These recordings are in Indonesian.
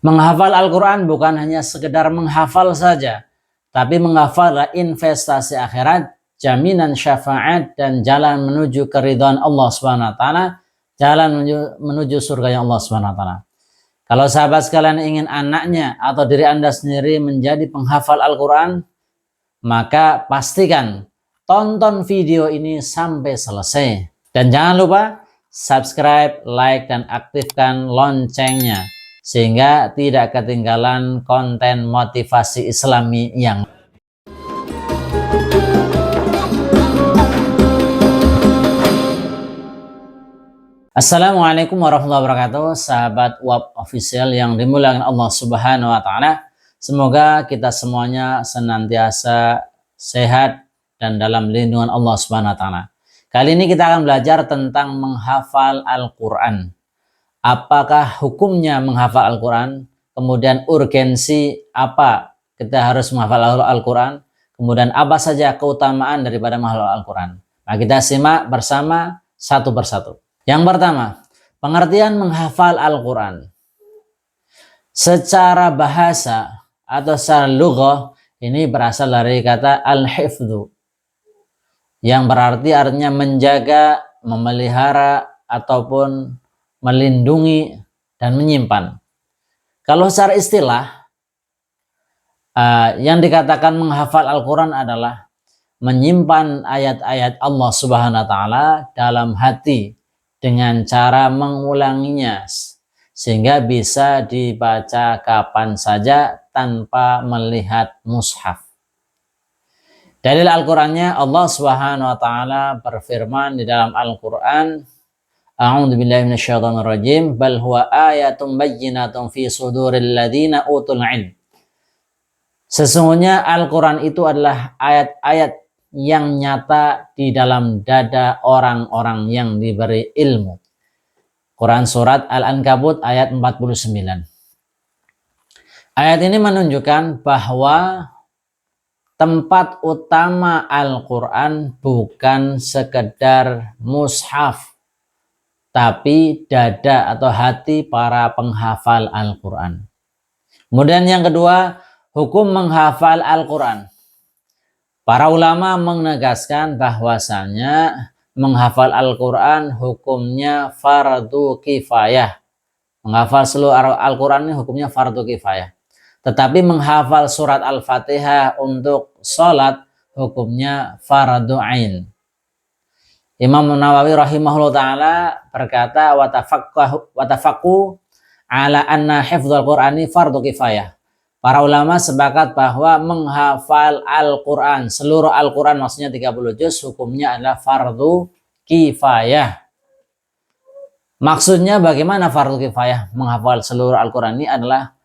Menghafal Al-Quran bukan hanya sekedar menghafal saja, tapi menghafal adalah investasi akhirat, jaminan syafaat, dan jalan menuju keridhaan Allah Subhanahu wa taala, jalan menuju surga Allah Subhanahu wa taala. Kalau sahabat sekalian ingin anaknya atau diri Anda sendiri menjadi penghafal Al-Quran, maka pastikan tonton video ini sampai selesai. Dan jangan lupa subscribe, like, dan aktifkan loncengnya, sehingga tidak ketinggalan konten motivasi Islami yang Assalamualaikum warahmatullahi wabarakatuh, sahabat WAP Official yang dimuliakan Allah Subhanahu wa taala. Semoga kita semuanya senantiasa sehat dan dalam lindungan Allah Subhanahu wa taala. Kali ini kita akan belajar tentang menghafal Al-Qur'an. Apakah hukumnya menghafal Al-Quran, kemudian urgensi apa kita harus menghafal Al-Quran, kemudian apa saja keutamaan daripada menghafal Al-Quran. Nah, kita simak bersama satu persatu. Yang pertama, pengertian menghafal Al-Quran. Secara bahasa atau secara lughah, ini berasal dari kata al-hifdhu, yang berarti artinya menjaga, memelihara, ataupun melindungi dan menyimpan. Kalau secara istilah, yang dikatakan menghafal Al-Quran adalah menyimpan ayat-ayat Allah Subhanahu wa taala dalam hati dengan cara mengulanginya sehingga bisa dibaca kapan saja tanpa melihat mushaf. Dalil Al-Qur'annya, Allah Subhanahu wa taala berfirman di dalam Al-Qur'an, A'udzu billahi minasyaitonir rajim, bal huwa ayatun bayyinatun fi suduril ladzina utul ilm. Sesungguhnya Al-Qur'an itu adalah ayat-ayat yang nyata di dalam dada orang-orang yang diberi ilmu. Quran surat Al-Ankabut ayat 49. Ayat ini menunjukkan bahwa tempat utama Al-Quran bukan sekedar mushaf, tapi dada atau hati para penghafal Al-Quran. Kemudian yang kedua, hukum menghafal Al-Quran. Para ulama menegaskan bahwasanya menghafal Al-Quran hukumnya fardu kifayah. Menghafal seluruh Al-Quran ini hukumnya fardu kifayah. Tetapi menghafal surat Al-Fatihah untuk sholat hukumnya fardu ain. Imam Nawawi rahimahullah ta'ala berkata, watafaqu ala anna hifdzul Qur'ani fardu kifayah. Para ulama sepakat bahwa menghafal Al-Quran, seluruh Al-Quran maksudnya 30 juz, hukumnya adalah fardu kifayah. Maksudnya bagaimana fardu kifayah? Menghafal seluruh Al-Quran ini adalah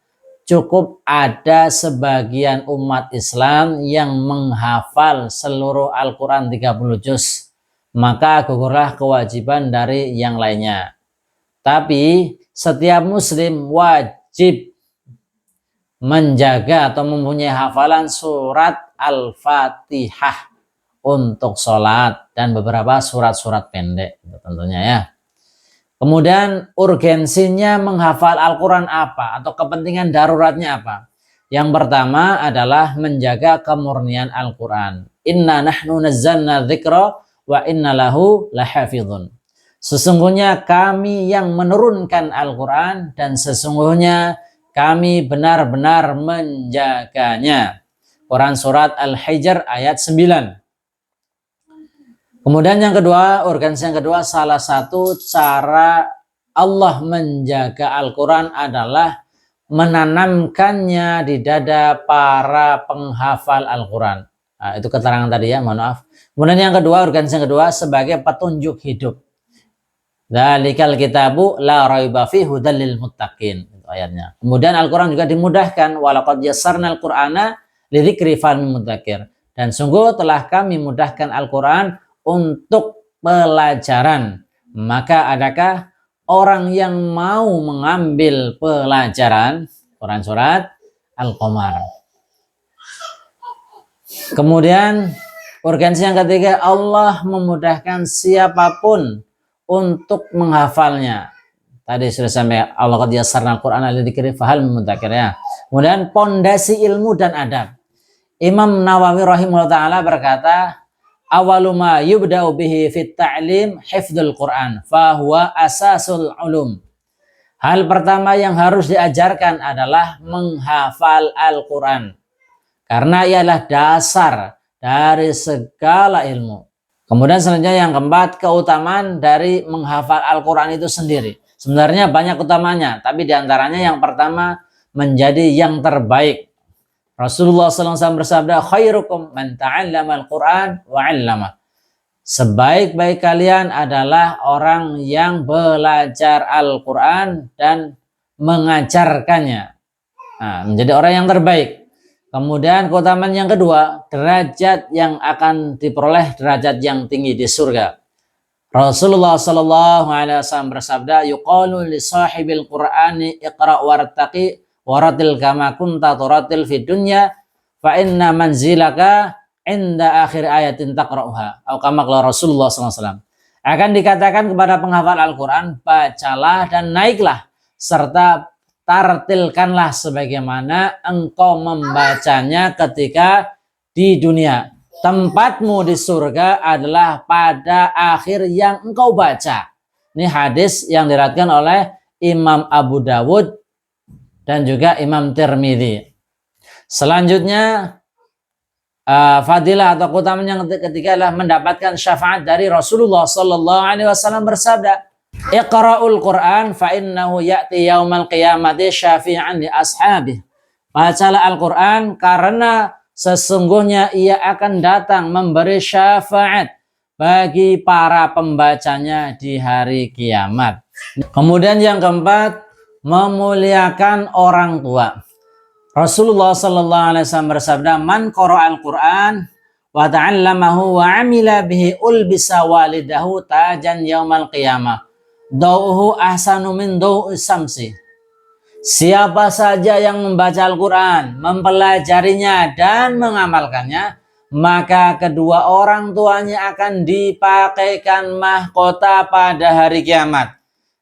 cukup ada sebagian umat Islam yang menghafal seluruh Al-Quran 30 juz, maka gugurlah kewajiban dari yang lainnya. Tapi setiap muslim wajib menjaga atau mempunyai hafalan surat Al-Fatihah untuk sholat dan beberapa surat-surat pendek tentunya ya. Kemudian urgensinya menghafal Al-Quran apa atau kepentingan daruratnya apa? Yang pertama adalah menjaga kemurnian Al-Quran. Inna nahnu nazzalna dzikra wa inna lahu lahafidhun. Sesungguhnya kami yang menurunkan Al-Quran dan sesungguhnya kami benar-benar menjaganya. Quran surat Al-Hijr ayat 9. Kemudian yang kedua, urgensi yang kedua, salah satu cara Allah menjaga Al-Quran adalah menanamkannya di dada para penghafal Al-Quran. Nah, itu keterangan tadi ya, mohon maaf. Kemudian yang kedua, urgensi yang kedua sebagai petunjuk hidup. Dzalikal kitabu la raiba fihi hudal lil muttaqin, itu ayatnya. Kemudian Al-Qur'an juga dimudahkan, walaqad yassarnal Qur'ana lidzikri fal mudzakir. Dan sungguh telah kami mudahkan Al-Qur'an untuk pelajaran. Maka adakah orang yang mau mengambil pelajaran? Quran surat Al-Qamar. Kemudian urgensi yang ketiga, Allah memudahkan siapapun untuk menghafalnya. Tadi sudah sampai Allah qad yassarnal Qur'ana lidzikri fahal min mudzakir ya. Kemudian pondasi ilmu dan adab. Imam Nawawi rahimahullah taala berkata, awalu ma yubda'u bihi fit ta'lim hifdzul Qur'an fa huwa asasul ulum. Hal pertama yang harus diajarkan adalah menghafal Al-Qur'an. Karena ialah dasar dari segala ilmu. Kemudian selanjutnya yang keempat, keutamaan dari menghafal Al-Quran itu sendiri. Sebenarnya banyak utamanya, tapi diantaranya yang pertama menjadi yang terbaik. Rasulullah SAW bersabda, khairukum man ta'allama al-Quran wa 'allama. Sebaik-baik kalian adalah orang yang belajar Al-Quran dan mengajarkannya. Nah, menjadi orang yang terbaik. Kemudian keutamaan yang kedua, derajat yang akan diperoleh derajat yang tinggi di surga. Rasulullah SAW bersabda, yuqalu li sahibil Qur'ani iqra' wartaqi waratil kama kunta turatil fid dunya fa inna manzilaka inda akhir ayatin taqra'uha. Atau kama qala Rasulullah SAW. Akan dikatakan kepada penghafal Al-Quran, bacalah dan naiklah serta tartilkanlah sebagaimana engkau membacanya ketika di dunia. Tempatmu di surga adalah pada akhir yang engkau baca. Ini hadis yang diriwayatkan oleh Imam Abu Dawud dan juga Imam Tirmidzi. Selanjutnya fadilah atau keutamaan yang ketiga adalah mendapatkan syafaat dari Rasulullah SAW bersabda, Iqra'ul Qur'an fa innahu ya'ti yaumal qiyamati syafi'an li ashabih. Bacalah Al-Quran karena sesungguhnya ia akan datang memberi syafaat bagi para pembacanya di hari kiamat. Kemudian yang keempat, memuliakan orang tua. Rasulullah SAW bersabda, man qara'al Qur'an wa ta'allamahu wa 'amila bihi ulbisa walidahu tajan yaumal qiyamah. Dauhu ahsanu min dau'i samsi. Siapa saja yang membaca Al-Quran, mempelajarinya dan mengamalkannya, maka kedua orang tuanya akan dipakaikan mahkota pada hari kiamat,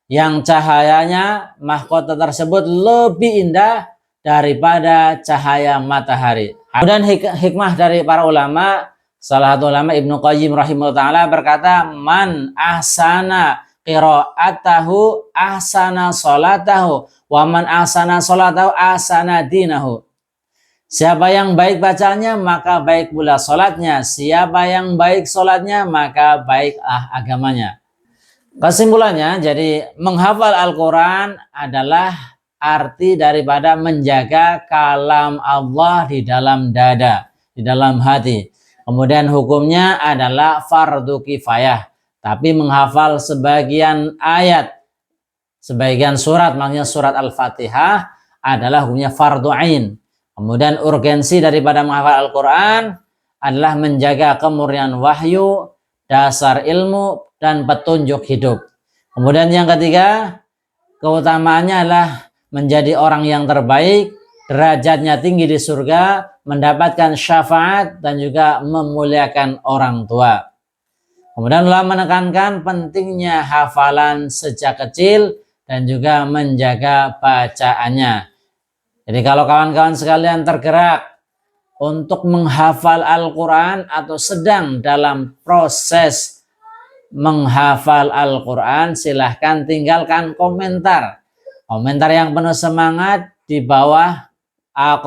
yang cahayanya mahkota tersebut lebih indah daripada cahaya matahari. Kemudian hikmah dari para ulama, salah satu ulama Ibnu Qayyim rahimahullah ta'ala berkata, man ahsana qira'atahu ahsana salatahu wa man ahsana salatahu ahsana dinahu. Siapa yang baik bacanya maka baik pula salatnya, siapa yang baik salatnya maka baiklah agamanya. Kesimpulannya, jadi menghafal Al-Quran adalah arti daripada menjaga kalam Allah di dalam dada, di dalam hati. Kemudian hukumnya adalah fardu kifayah. Tapi menghafal sebagian ayat, sebagian surat, maknanya surat Al-Fatihah adalah hukumnya fardu ain. Kemudian urgensi daripada menghafal Al-Quran adalah menjaga kemurnian wahyu, dasar ilmu, dan petunjuk hidup. Kemudian yang ketiga, keutamaannya adalah menjadi orang yang terbaik, derajatnya tinggi di surga, mendapatkan syafaat, dan juga memuliakan orang tua. Kemudian ulama menekankan pentingnya hafalan sejak kecil dan juga menjaga bacaannya. Jadi kalau kawan-kawan sekalian tergerak untuk menghafal Al-Quran atau sedang dalam proses menghafal Al-Quran, silahkan tinggalkan komentar. Komentar yang penuh semangat di bawah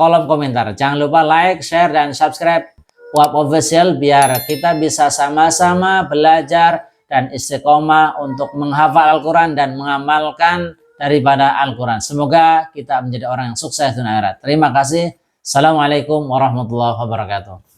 kolom komentar. Jangan lupa like, share, dan subscribe Wahab Official biar kita bisa sama-sama belajar dan istiqomah untuk menghafal Al-Quran dan mengamalkan daripada Al-Quran. Semoga kita menjadi orang yang sukses dunia akhirat. Terima kasih. Assalamualaikum warahmatullahi wabarakatuh.